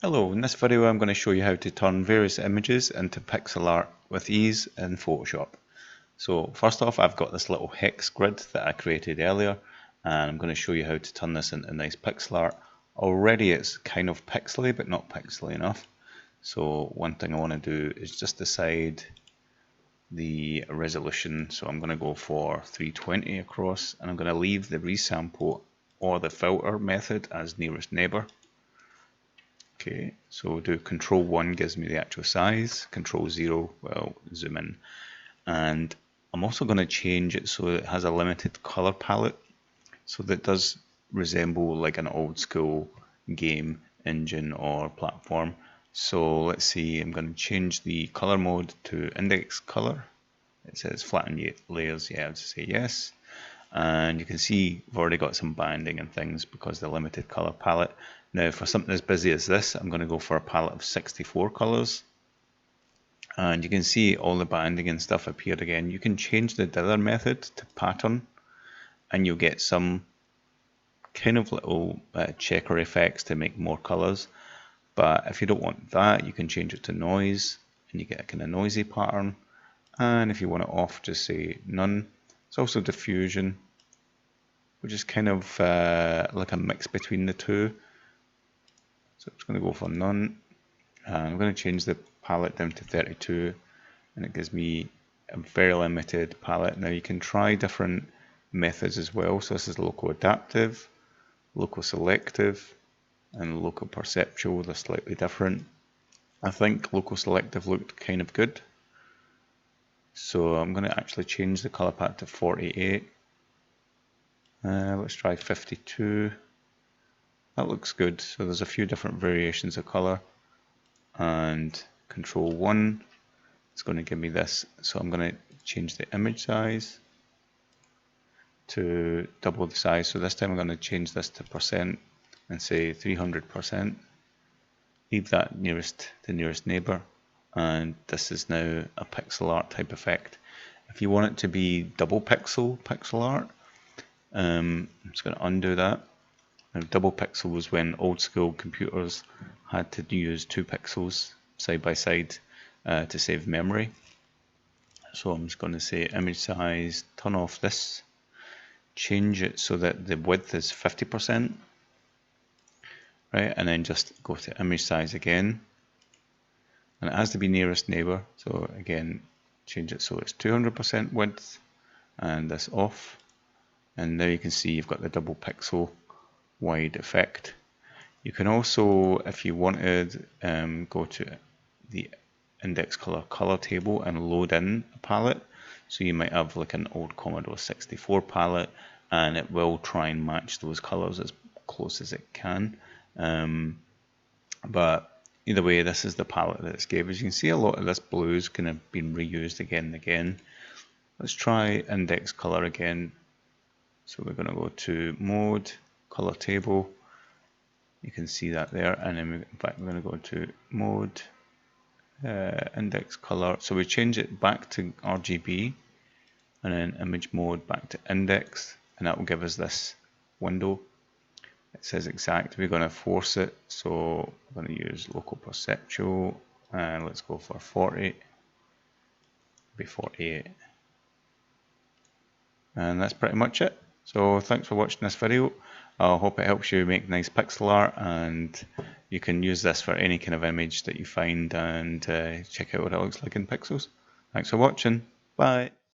Hello, in this video I'm going to show you how to turn various images into pixel art with ease in Photoshop. So first off, I've got this little hex grid that I created earlier, and I'm going to show you how to turn this into nice pixel art. Already it's kind of pixely but not pixely enough. So one thing I want to do is just decide the resolution. So I'm going to go for 320 across, and I'm going to leave the resample or the filter method as nearest neighbor. Okay, so we'll do Control 1 gives me the actual size, Control 0, well, zoom in. And I'm also going to change it so it has a limited color palette, so that it does resemble like an old school game engine or platform. So let's see, I'm going to change the color mode to index color. It says flatten layers, yeah, I'll just say yes. And you can see we've already got some banding and things because the limited color palette. Now for something as busy as this, I'm going to go for a palette of 64 colors, and you can see all the banding and stuff appeared again. You can change the dither method to pattern and you'll get some kind of little checker effects to make more colors, but if you don't want that, you can change it to noise and you get a kind of noisy pattern. And if you want it off, just say none. It's also diffusion, which is kind of like a mix between the two. So I'm just going to go for none, and I'm going to change the palette down to 32, and it gives me a very limited palette. Now you can try different methods as well. So this is local adaptive, local selective, and local perceptual. They're slightly different. I think local selective looked kind of good, so I'm going to actually change the color palette to 48. Let's try 52. That looks good. So there's a few different variations of color, and Control 1 is going to give me this. So I'm going to change the image size to double the size. So this time I'm going to change this to percent and say 300%. Leave that the nearest neighbor, and this is now a pixel art type effect. If you want it to be double pixel art, I'm just going to undo that. Now, double pixel was when old school computers had to use 2 pixels side by side to save memory. So I'm just going to say image size, turn off this, change it so that the width is 50%, right? And then just go to image size again, and it has to be nearest neighbor. So again, change it so it's 200% width, and this off. And now you can see you've got the double pixel wide effect. You can also, if you wanted, go to the index color table and load in a palette. So you might have like an old Commodore 64 palette, and it will try and match those colors as close as it can. But either way, this is the palette that it's gave. As you can see, a lot of this blue is kind of been reused again and again. Let's try index color again. So we're going to go to mode, color table. You can see that there, and then in fact we're going to go to mode, index color. So we change it back to RGB, and then image mode back to index, and that will give us this window. It says exact. We're going to force it, so we're going to use local perceptual, and let's go for 40, be 48, and that's pretty much it. So thanks for watching this video. I hope it helps you make nice pixel art, and you can use this for any kind of image that you find, and check out what it looks like in pixels. Thanks for watching. Bye.